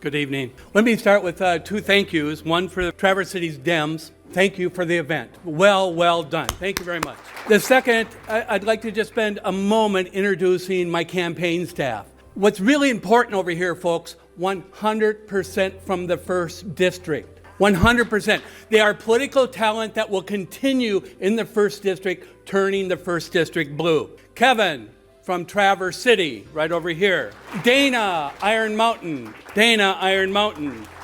Good evening. Let me start with two thank yous. One for Traverse City's Dems. Thank you for the event. Well done. Thank you very much. The second, I'd like to just spend a moment introducing my campaign staff. What's really important over here, folks, 100% from the 1st District. 100%. They are political talent that will continue in the 1st District, turning the 1st District blue. Kevin from Traverse City, right over here. Dana, Iron Mountain.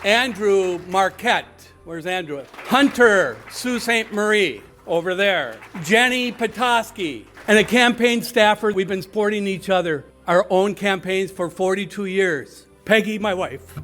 Andrew Marquette. Where's Andrew? Hunter, Sault Ste. Marie, over there. Jenny Petoskey. And a campaign staffer, we've been supporting each other, our own campaigns for 42 years. Peggy, my wife.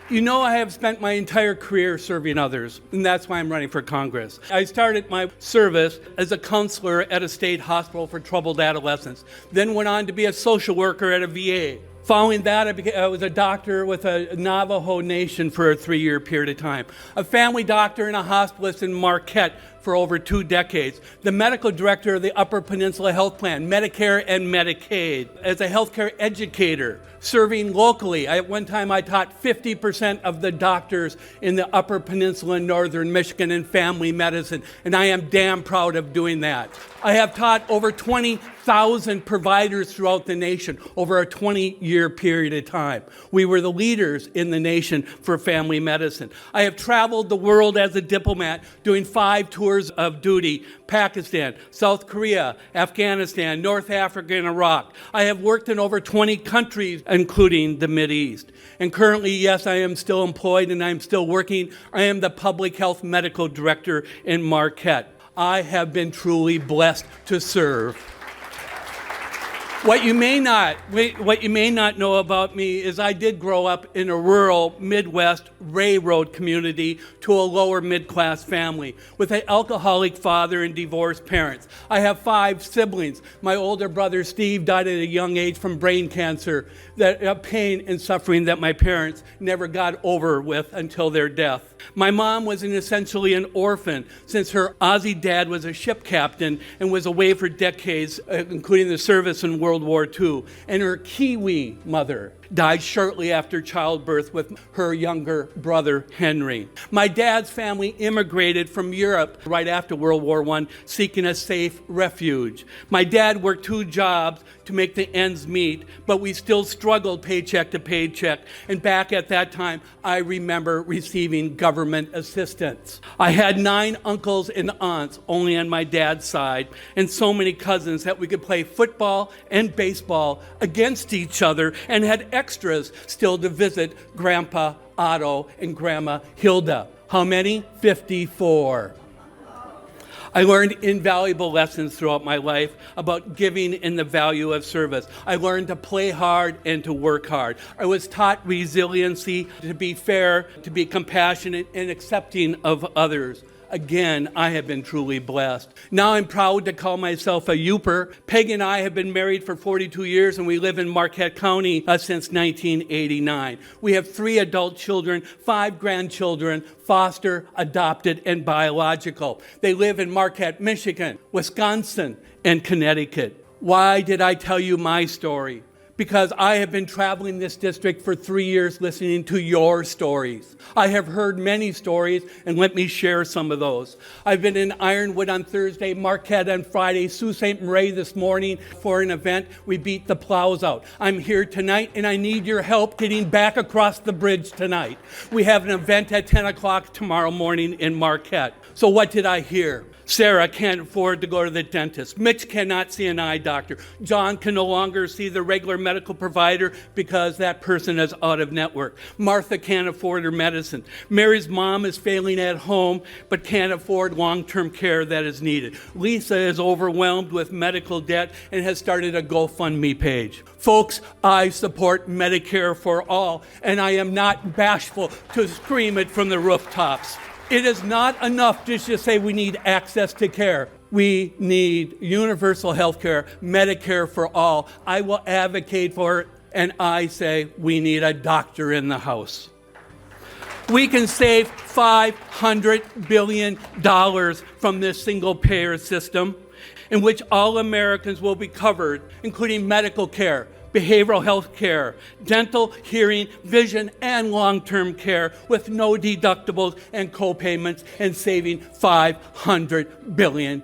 You know, I have spent my entire career serving others, and that's why I'm running for Congress. I started my service as a counselor at a state hospital for troubled adolescents, then went on to be a social worker at a VA. Following that, I was a doctor with a Navajo Nation for a 3-year period of time, a family doctor and a hospitalist in Marquette for over 2 decades, the medical director of the Upper Peninsula Health Plan, Medicare and Medicaid, as a healthcare educator, serving locally. At one time, I taught 50% of the doctors in the Upper Peninsula in northern Michigan in family medicine, and I am damn proud of doing that. I have taught over 20,000 providers throughout the nation over a 20-year period of time. We were the leaders in the nation for family medicine. I have traveled the world as a diplomat, doing 5 tours of duty: Pakistan, South Korea, Afghanistan, North Africa, and Iraq. I have worked in over 20 countries, including the Mideast. And currently, yes, I am still employed and I'm still working. I am the Public Health Medical Director in Marquette. I have been truly blessed to serve. What you may not know about me is I did grow up in a rural Midwest railroad community to a lower mid-class family with an alcoholic father and divorced parents. I have 5 siblings. My older brother Steve died at a young age from brain cancer, that pain and suffering that my parents never got over with until their death. My mom was essentially an orphan since her Aussie dad was a ship captain and was away for decades, including the service in World War II. And her Kiwi mother died shortly after childbirth with her younger brother, Henry. My dad's family immigrated from Europe right after World War I, seeking a safe refuge. My dad worked 2 jobs to make the ends meet, but we still struggled paycheck to paycheck. And back at that time, I remember receiving government assistance. I had 9 uncles and aunts only on my dad's side, and so many cousins that we could play football and baseball against each other, and had extras still to visit Grandpa Otto and Grandma Hilda. How many? 54. I learned invaluable lessons throughout my life about giving and the value of service. I learned to play hard and to work hard. I was taught resiliency, to be fair, to be compassionate and accepting of others. Again, I have been truly blessed. Now I'm proud to call myself a Youper. Peg and I have been married for 42 years, and we live in Marquette County since 1989. We have 3 adult children, 5 grandchildren, foster, adopted, and biological. They live in Marquette, Michigan, Wisconsin, and Connecticut. Why did I tell you my story? Because I have been traveling this district for 3 years listening to your stories. I have heard many stories, and let me share some of those. I've been in Ironwood on Thursday, Marquette on Friday, Sault Ste. Marie this morning for an event. We beat the plows out. I'm here tonight, and I need your help getting back across the bridge tonight. We have an event at 10 o'clock tomorrow morning in Marquette. So what did I hear? Sarah can't afford to go to the dentist. Mitch cannot see an eye doctor. John can no longer see the regular medical provider because that person is out of network. Martha can't afford her medicine. Mary's mom is failing at home but can't afford long-term care that is needed. Lisa is overwhelmed with medical debt and has started a GoFundMe page. Folks, I support Medicare for all, and I am not bashful to scream it from the rooftops. It is not enough just to say we need access to care. We need universal health care, Medicare for all. I will advocate for it, and I say we need a doctor in the house. We can save $500 billion from this single-payer system in which all Americans will be covered, including medical care, behavioral health care, dental, hearing, vision, and long-term care with no deductibles and co-payments, and saving $500 billion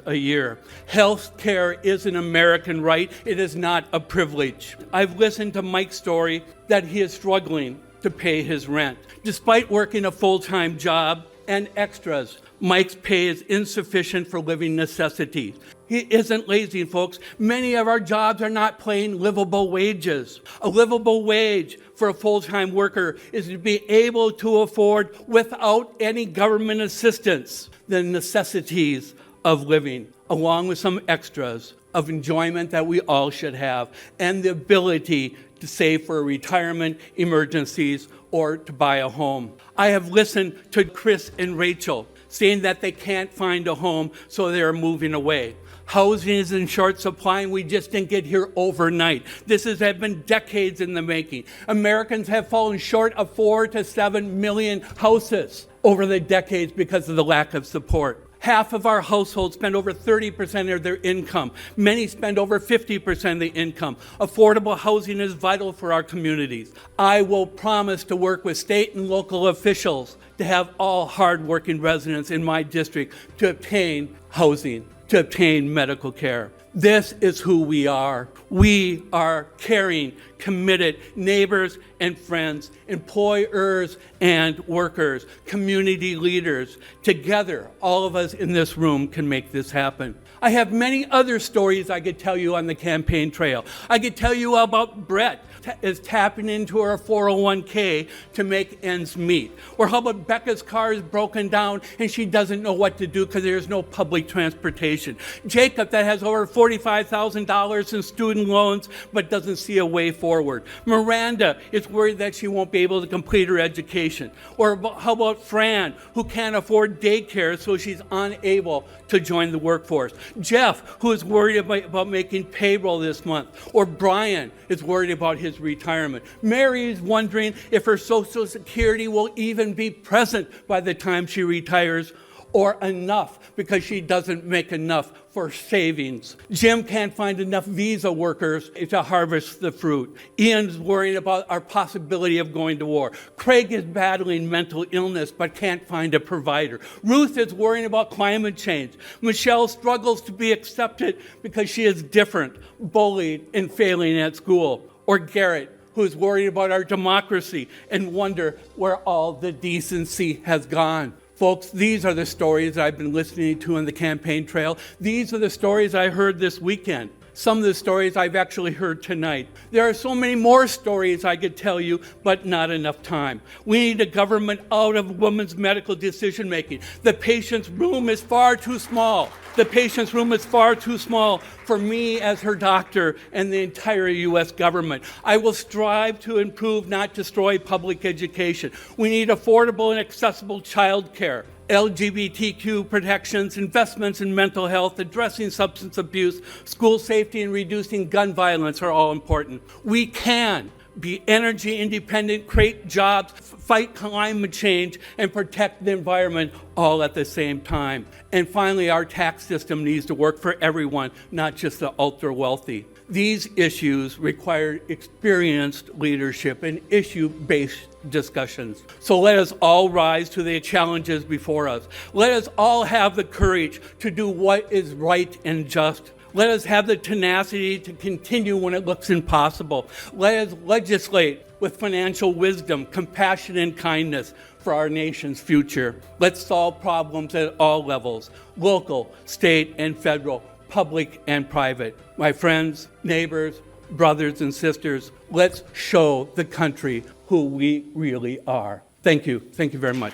a year. Health care is an American right. It is not a privilege. I've listened to Mike's story that he is struggling to pay his rent. Despite working a full-time job and extras, Mike's pay is insufficient for living necessities. He isn't lazy, folks. Many of our jobs are not paying livable wages. A livable wage for a full-time worker is to be able to afford, without any government assistance, the necessities of living, along with some extras of enjoyment that we all should have, and the ability to save for retirement, emergencies, or to buy a home. I have listened to Chris and Rachel saying that they can't find a home, so they're moving away. Housing is in short supply, and we just didn't get here overnight. This has been decades in the making. Americans have fallen short of 4 to 7 million houses over the decades because of the lack of support. Half of our households spend over 30% of their income. Many spend over 50% of the income. Affordable housing is vital for our communities. I will promise to work with state and local officials to have all hardworking residents in my district to obtain housing, to obtain medical care. This is who we are. We are caring, committed neighbors and friends, employers and workers, community leaders. Together, all of us in this room can make this happen. I have many other stories I could tell you on the campaign trail. I could tell you about Brett is tapping into her 401k to make ends meet. Or how about Becca's car is broken down and she doesn't know what to do because there's no public transportation. Jacob that has over $45,000 in student loans but doesn't see a way forward. Miranda is worried that she won't be able to complete her education. Or how about Fran, who can't afford daycare, so she's unable to join the workforce. Jeff, who is worried about making payroll this month. Or Brian is worried about his retirement. Mary is wondering if her Social Security will even be present by the time she retires, or enough because she doesn't make enough for savings. Jim can't find enough visa workers to harvest the fruit. Ian's worrying about our possibility of going to war. Craig is battling mental illness but can't find a provider. Ruth is worrying about climate change. Michelle struggles to be accepted because she is different, bullied, and failing at school. Or Garrett, who is worried about our democracy and wonder where all the decency has gone. Folks, these are the stories that I've been listening to on the campaign trail. These are the stories I heard this weekend. Some of the stories I've actually heard tonight. There are so many more stories I could tell you, but not enough time. We need a government out of women's medical decision making. The patient's room is far too small. The patient's room is far too small for me as her doctor and the entire U.S. government. I will strive to improve, not destroy, public education. We need affordable and accessible child care. LGBTQ protections, investments in mental health, addressing substance abuse, school safety, and reducing gun violence are all important. We can be energy independent, create jobs, fight climate change, and protect the environment all at the same time. And finally, our tax system needs to work for everyone, not just the ultra wealthy. These issues require experienced leadership and issue-based discussions. So let us all rise to the challenges before us. Let us all have the courage to do what is right and just. Let us have the tenacity to continue when it looks impossible. Let us legislate with financial wisdom, compassion, and kindness for our nation's future. Let's solve problems at all levels, local, state, and federal, public and private. My friends, neighbors, brothers, and sisters, let's show the country who we really are. Thank you. Thank you very much.